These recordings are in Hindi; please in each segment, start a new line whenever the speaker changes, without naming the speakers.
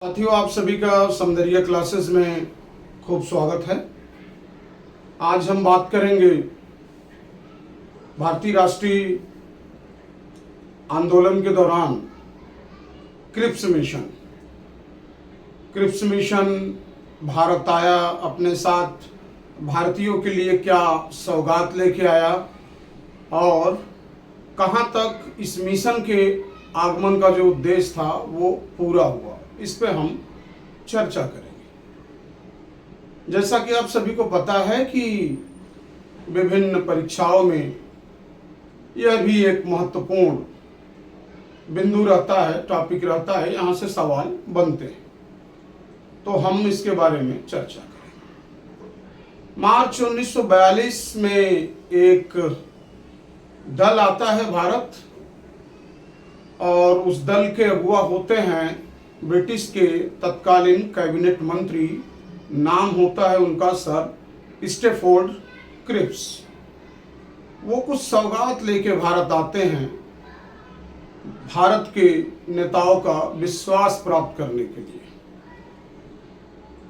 साथियों, आप सभी का सौंदर्य क्लासेस में खूब स्वागत है। आज हम बात करेंगे भारतीय राष्ट्रीय आंदोलन के दौरान क्रिप्स मिशन। क्रिप्स मिशन भारत आया, अपने साथ भारतीयों के लिए क्या सौगात लेके आया और कहां तक इस मिशन के आगमन का जो उद्देश्य था वो पूरा हुआ, इस पे हम चर्चा करेंगे। जैसा कि आप सभी को पता है कि विभिन्न परीक्षाओं में यह भी एक महत्वपूर्ण बिंदु रहता है, टॉपिक रहता है, यहाँ से सवाल बनते हैं, तो हम इसके बारे में चर्चा करेंगे। मार्च 1942 में एक दल आता है भारत और उस दल के अगुवा होते हैं ब्रिटिश के तत्कालीन कैबिनेट मंत्री, नाम होता है उनका सर स्टैफोर्ड क्रिप्स। वो कुछ सौगात लेके भारत आते हैं भारत के नेताओं का विश्वास प्राप्त करने के लिए।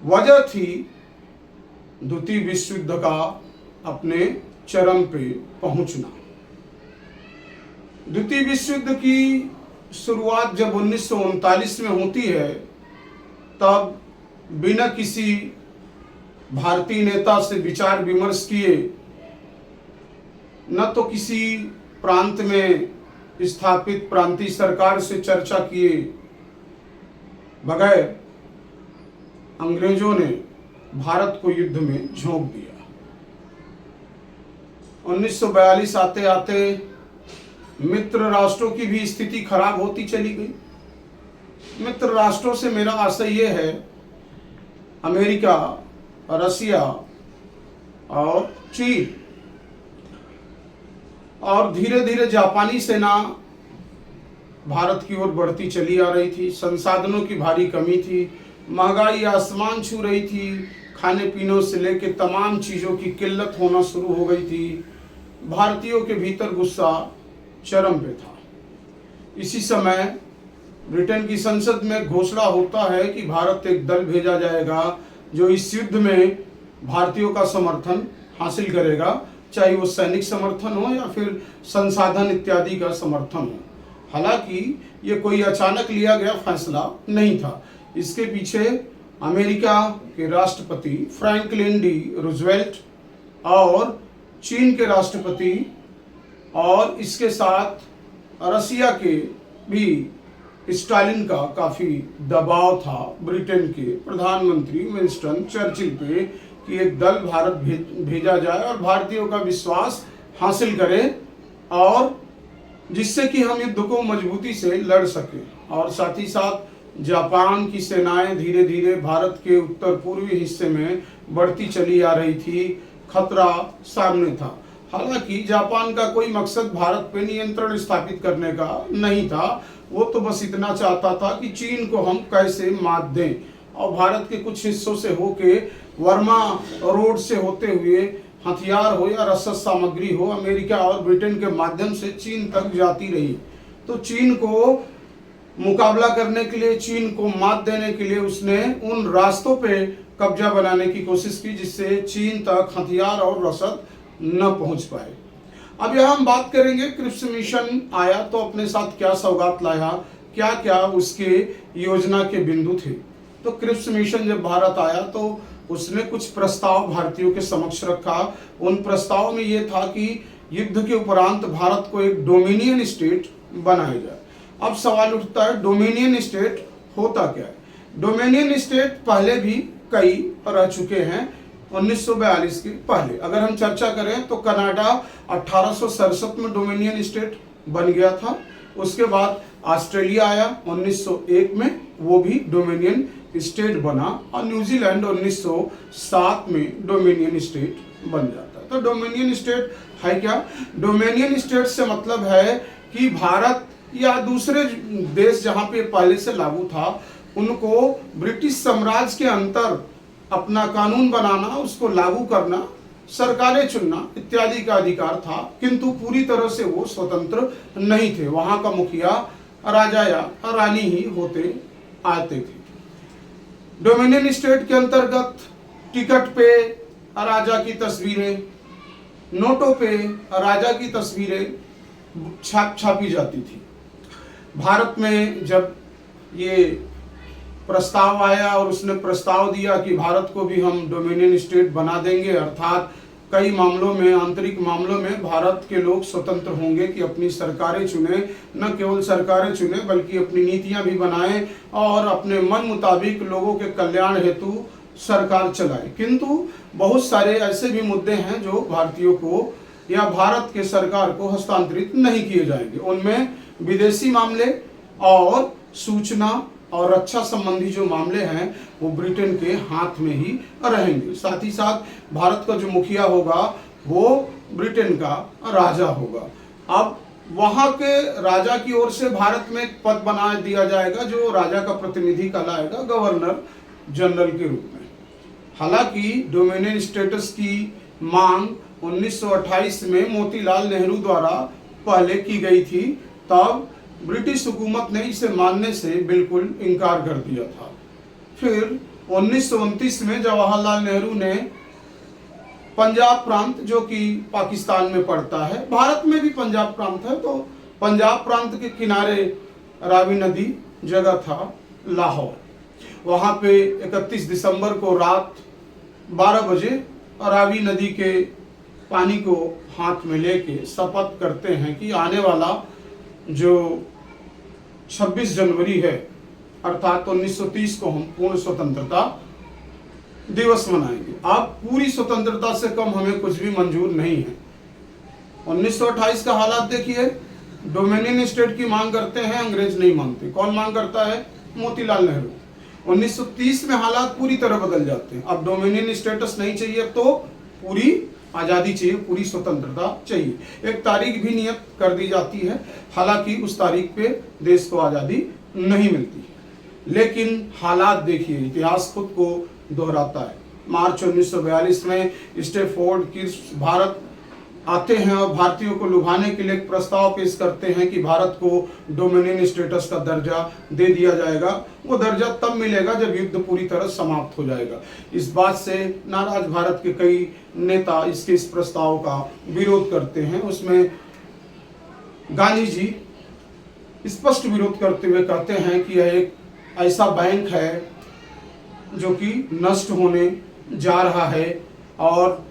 वजह थी द्वितीय विश्व युद्ध का अपने चरम पे पहुंचना। द्वितीय विश्व युद्ध की शुरुआत जब 1939 में होती है, तब बिना किसी भारतीय नेता से विचार विमर्श किए, न तो किसी प्रांत में स्थापित प्रांतीय सरकार से चर्चा किए बगैर अंग्रेजों ने भारत को युद्ध में झोंक दिया। 1942 आते आते मित्र राष्ट्रों की भी स्थिति खराब होती चली गई। मित्र राष्ट्रों से मेरा आशय यह है अमेरिका, रसिया और चीन, और धीरे धीरे जापानी सेना भारत की ओर बढ़ती चली आ रही थी। संसाधनों की भारी कमी थी, महंगाई आसमान छू रही थी, खाने पीने से लेकर तमाम चीज़ों की किल्लत होना शुरू हो गई थी। भारतीयों के भीतर गुस्सा चरम पे था। इसी समय ब्रिटेन की संसद में घोषणा होता है कि भारत एक दल भेजा जाएगा जो इस युद्ध में भारतीयों का समर्थन हासिल करेगा, चाहे वो सैनिक समर्थन हो या फिर संसाधन इत्यादि का समर्थन हो। हालांकि ये कोई अचानक लिया गया फैसला नहीं था। इसके पीछे अमेरिका के राष्ट्रपति फ्रैंकलिन डी रूजवेल्ट और चीन के राष्ट्रपति और इसके साथ रसिया के भी स्टालिन का काफ़ी दबाव था ब्रिटेन के प्रधानमंत्री विंस्टन चर्चिल पे कि एक दल भारत भेजा जाए और भारतीयों का विश्वास हासिल करे, और जिससे कि हम युद्ध को मजबूती से लड़ सके। और साथ ही साथ जापान की सेनाएं धीरे धीरे भारत के उत्तर पूर्वी हिस्से में बढ़ती चली आ रही थी, खतरा सामने था। हालांकि जापान का कोई मकसद भारत पे नियंत्रण स्थापित करने का नहीं था, वो तो बस इतना चाहता था कि चीन को हम कैसे मात दें, और भारत के कुछ हिस्सों से होके वर्मा रोड से होते हुए हथियार हो या रसद सामग्री हो, अमेरिका और ब्रिटेन के माध्यम से चीन तक जाती रही। तो चीन को मुकाबला करने के लिए, चीन को मात देने के लिए उसने उन रास्तों पे कब्जा बनाने की कोशिश की जिससे चीन तक हथियार और रसद न पहुंच पाए। अब यहां हम बात करेंगे क्रिप्स मिशन आया तो अपने साथ क्या सौगात लाया, क्या क्या उसके योजना के बिंदु थे। तो क्रिप्स मिशन जब भारत आया तो उसने कुछ प्रस्ताव भारतीयों के समक्ष रखा। उन प्रस्ताव में यह था कि युद्ध के उपरांत भारत को एक डोमिनियन स्टेट बनाया जाए। अब सवाल उठता है डोमिनियन स्टेट होता क्या है। डोमिनियन स्टेट पहले भी कई रह चुके हैं। 1942 के पहले अगर हम चर्चा करें तो कनाडा 1867 में डोमिनियन स्टेट बन गया था। उसके बाद ऑस्ट्रेलिया आया 1901 में, वो भी डोमिनियन स्टेट बना, और न्यूजीलैंड 1907 में डोमिनियन स्टेट बन जाता है। तो डोमिनियन स्टेट है क्या? डोमिनियन स्टेट से मतलब है कि भारत या दूसरे देश जहां पे पहले से लागू था उनको ब्रिटिश साम्राज्य के अंतर अपना कानून बनाना, उसको लागू करना, सरकारें चुनना इत्यादि का अधिकार था, किंतु पूरी तरह से वो स्वतंत्र नहीं थे। वहां का मुखिया राजा या रानी ही होते आते थे। डोमिनियन स्टेट के अंतर्गत टिकट पे राजा की तस्वीरें, नोटों पे राजा की तस्वीरें छापी जाती थी। भारत में जब ये प्रस्ताव आया और उसने प्रस्ताव दिया कि भारत को भी हम डोमिनियन स्टेट बना देंगे, अर्थात कई मामलों में, आंतरिक मामलों में भारत के लोग स्वतंत्र होंगे कि अपनी सरकारें चुने, न केवल सरकारें चुने बल्कि अपनी नीतियां भी बनाएं और अपने मन मुताबिक लोगों के कल्याण हेतु सरकार चलाए। किंतु बहुत सारे ऐसे भी मुद्दे हैं जो भारतीयों को या भारत के सरकार को हस्तांतरित नहीं किए जाएंगे। उनमें विदेशी मामले और सूचना और रक्षा संबंधी जो मामले हैं वो ब्रिटेन के हाथ में ही रहेंगे। साथ ही साथ भारत का जो मुखिया होगा वो ब्रिटेन का राजा होगा। अब वहां के राजा की ओर से भारत में एक पद बना दिया जाएगा जो राजा का प्रतिनिधि कहलाएगा, गवर्नर जनरल के रूप में। हालांकि डोमिनियन स्टेटस की मांग 1928 में मोतीलाल नेहरू द्वारा पहले की गई थी, तब ब्रिटिश हुकूमत ने इसे मानने से बिल्कुल इनकार कर दिया था। फिर 1929 में जवाहरलाल नेहरू ने पंजाब प्रांत, जो कि पाकिस्तान में पड़ता है, भारत में भी पंजाब प्रांत है, तो पंजाब प्रांत के किनारे रावी नदी जगह था लाहौर, वहां पे 31 दिसंबर को रात 12 बजे रावी नदी के पानी को हाथ में लेके शपथ करते हैं कि आने वाला जो 26 जनवरी है अर्थात 1930 को हम पूर्ण स्वतंत्रता दिवस मनाएंगे। अब पूरी स्वतंत्रता से कम हमें कुछ भी मंजूर नहीं है। 1928 का हालात देखिए, डोमिनियन स्टेट की मांग करते हैं, अंग्रेज नहीं मांगते। कौन मांग करता है? मोतीलाल नेहरू। 1930 में हालात पूरी तरह बदल जाते हैं। अब डोमिनियन स्टेटस नहीं चाहिए तो पूरी आजादी चाहिए, पूरी स्वतंत्रता चाहिए। एक तारीख भी नियत कर दी जाती है, हालांकि उस तारीख पे देश को आजादी नहीं मिलती। लेकिन हालात देखिए, इतिहास खुद को दोहराता है। मार्च 1942 में स्टैफोर्ड किर्श भारत आते हैं और भारतीयों को लुभाने के लिए एक प्रस्ताव पेश करते हैं कि भारत को डोमिनियन स्टेटस का दर्जा दे दिया जाएगा। वो दर्जा तब मिलेगा जब युद्ध पूरी तरह समाप्त हो जाएगा। इस बात से नाराज भारत के कई नेता इस प्रस्ताव का विरोध करते हैं। उसमें गांधी जी स्पष्ट विरोध करते हुए कहते हैं कि यह एक ऐसा बैंक है जो कि नष्ट होने जा रहा है और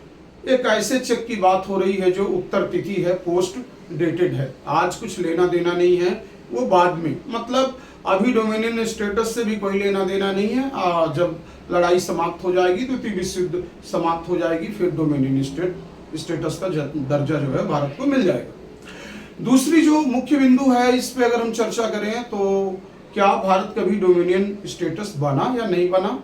एक ऐसे चेक की बात हो रही है जो उत्तर तिथि है, पोस्ट डेटेड है, आज कुछ लेना देना नहीं है, वो बाद में, मतलब अभी डोमिनियन स्टेटस से भी कोई लेना देना नहीं है। जब लड़ाई समाप्त हो जाएगी तो विश्व युद्ध समाप्त हो जाएगी, फिर डोमिनियन स्टेटस का दर्जा जो है भारत को मिल जाएगा। दूसरी जो मुख्य बिंदु है, इस पे अगर हम चर्चा करें तो क्या भारत कभी डोमिनियन स्टेटस बना या नहीं बना?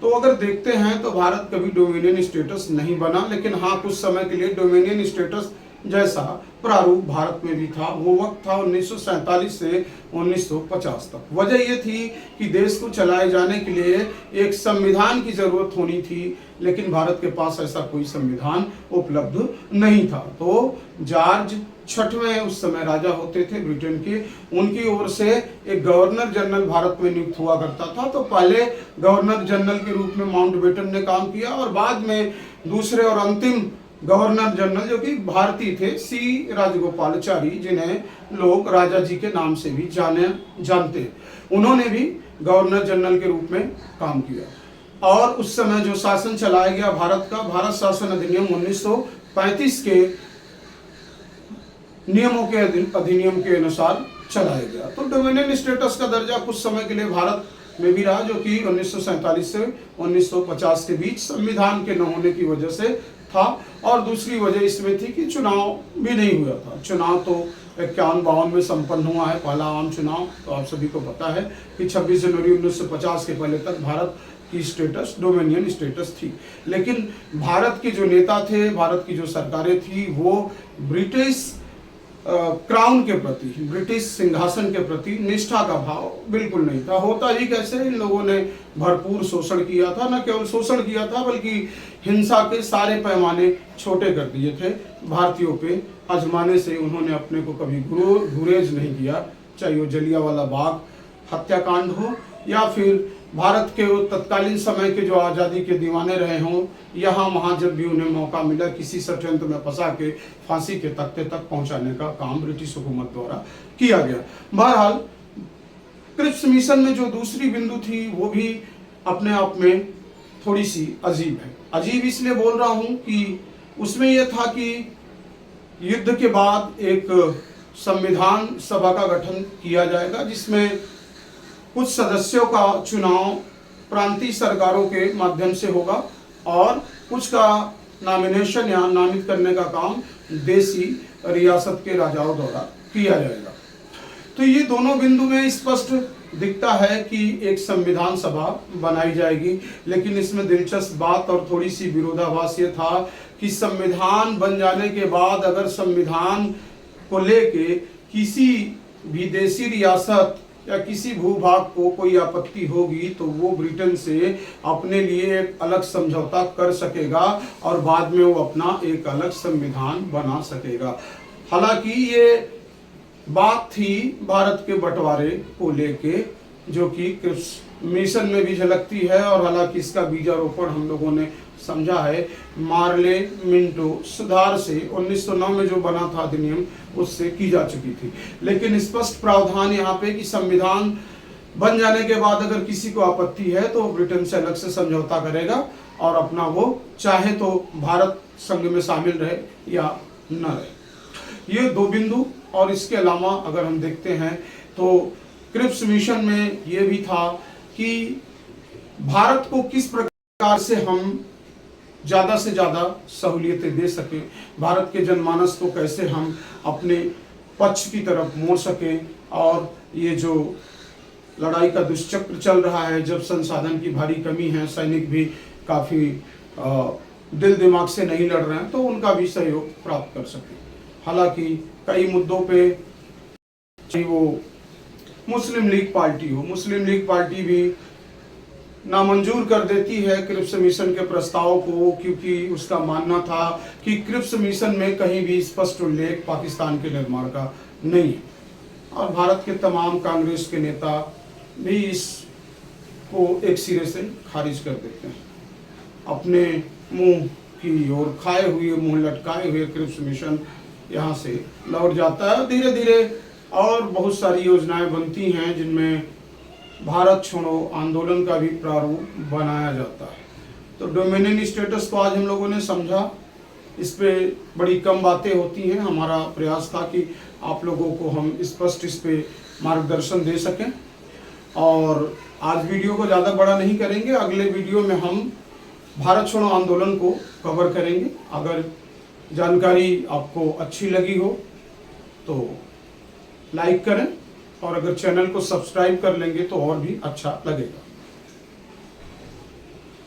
तो अगर देखते हैं तो भारत कभी डोमिनियन स्टेटस नहीं बना, लेकिन हाँ कुछ समय के लिए डोमिनियन स्टेटस जैसा प्रारूप भारत में भी था। वो वक्त था 1947 से 1950 तक। वजह ये थी कि देश को चलाए जाने के लिए एक संविधान की जरूरत होनी थी, लेकिन भारत के पास ऐसा कोई संविधान उपलब्ध नहीं था। तो जॉर्ज छठवें उस समय राजा होते थे ब्रिटेन के, उनकी ओर से एक गवर्नर जनरल भारत में नियुक्त हुआ करता था। तो पहले गवर्नर जनरल के रूप में माउंटबेटन ने काम किया और बाद में दूसरे और अंतिम गवर्नर जनरल जो कि भारतीय थे, सी राजगोपालाचारी, जिन्हें लोग राजा जी के नाम से भी जानते हैं, उन्होंने भी गवर्नर जनरल के रूप में काम किया। और उस समय जो शासन चलाया गया भारत का, भारत शासन अधिनियम 1935 के नियमों के अधिनियम के अनुसार चलाया गया। तो डोमिनियन स्टेटस का दर्जा कुछ समय के लिए भारत में भी रहा, जो कि 1947 से 1950 के बीच संविधान के न होने की वजह से था। और दूसरी वजह इसमें थी कि चुनाव भी नहीं हुआ था। चुनाव तो 51-52 में संपन्न हुआ है, पहला आम चुनाव। तो आप सभी को पता है कि 26 जनवरी 1950 के पहले तक भारत की स्टेटस डोमिनियन स्टेटस थी। लेकिन भारत के जो नेता थे, भारत की जो सरकारें थी, वो ब्रिटिश क्राउन के प्रति, ब्रिटिश सिंहासन के प्रति निष्ठा का भाव बिल्कुल नहीं था। होता ही कैसे, इन लोगों ने भरपूर शोषण किया था। न केवल शोषण किया था बल्कि हिंसा के सारे पैमाने छोटे कर दिए थे। भारतीयों पे आजमाने से उन्होंने अपने को कभी गुरेज नहीं किया, चाहे वो जलियांवाला बाग हत्याकांड हो या फिर भारत के वो तत्कालीन समय के जो आज़ादी के दीवाने रहे हों, यहाँ वहाँ जब भी उन्हें मौका मिला किसी षड्यंत्र में फंसा के फांसी के तख्ते तक पहुँचाने का काम ब्रिटिश हुकूमत द्वारा किया गया। बहरहाल क्रिप्स मिशन में जो दूसरी बिंदु थी वो भी अपने आप में थोड़ी सी अजीब है। अजीब इसलिए बोल रहा हूँ कि उसमें यह था कि युद्ध के बाद एक संविधान सभा का गठन किया जाएगा, जिसमें कुछ सदस्यों का चुनाव प्रांतीय सरकारों के माध्यम से होगा और कुछ का नॉमिनेशन या नामित करने का काम देसी रियासत के राजाओं द्वारा किया जाएगा। तो ये दोनों बिंदु में स्पष्ट दिखता है कि एक संविधान सभा बनाई जाएगी, लेकिन इसमें दिलचस्प बात और थोड़ी सी विरोधाभास ये था कि संविधान बन जाने के बाद अगर संविधान को लेके किसी भी देसी रियासत या किसी भूभाग को कोई आपत्ति होगी तो वो ब्रिटेन से अपने लिए एक अलग समझौता कर सकेगा और बाद में वो अपना एक अलग संविधान बना सकेगा। हालांकि ये बात थी भारत के बंटवारे को लेके, जो कि क्रिप्स मिशन में भी झलकती है और हालांकि इसका बीजारोपण हम लोगों ने समझा है मार्ले मिंटो सुधार से 1909 में जो बना था अधिनियम उससे की जा चुकी थी। लेकिन स्पष्ट प्रावधान यहाँ पे कि संविधान बन जाने के बाद अगर किसी को आपत्ति है तो ब्रिटेन से अलग से समझौता करेगा और अपना वो चाहे तो भारत संघ में शामिल रहे या न रहे। ये दो बिंदु, और इसके अलावा अगर हम देखते हैं तो क्रिप्स मिशन में ये भी था कि भारत को किस प्रकार से हम ज़्यादा से ज़्यादा सहूलियतें दे सकें, भारत के जनमानस को कैसे हम अपने पक्ष की तरफ मोड़ सकें, और ये जो लड़ाई का दुष्चक्र चल रहा है, जब संसाधन की भारी कमी है, सैनिक भी काफ़ी दिल दिमाग से नहीं लड़ रहे हैं, तो उनका भी सहयोग प्राप्त कर सकें। हालांकि कई मुद्दों पे वो मुस्लिम लीग पार्टी हो, मुस्लिम लीग पार्टी भी नामंजूर कर देती है क्रिप्स मिशन के प्रस्ताव को, क्योंकि उसका मानना था कि क्रिप्स मिशन में कहीं भी स्पष्ट उल्लेख पाकिस्तान के निर्माण का नहीं है। और भारत के तमाम कांग्रेस के नेता भी इसको एक सिरे से खारिज कर देते हैं। अपने मुंह की ओर खाए हुए, मुंह लटकाए हुए क्रिप्स मिशन यहाँ से लौट जाता है। धीरे धीरे और बहुत सारी योजनाएं बनती हैं जिनमें भारत छोड़ो आंदोलन का भी प्रारूप बनाया जाता है। तो डोमिनियन स्टेटस को आज हम लोगों ने समझा, इस पे बड़ी कम बातें होती हैं। हमारा प्रयास था कि आप लोगों को हम स्पष्ट इस पे मार्गदर्शन दे सकें, और आज वीडियो को ज़्यादा बड़ा नहीं करेंगे। अगले वीडियो में हम भारत छोड़ो आंदोलन को कवर करेंगे। अगर जानकारी आपको अच्छी लगी हो तो लाइक करें, और अगर चैनल को सब्सक्राइब कर लेंगे तो और भी अच्छा लगेगा।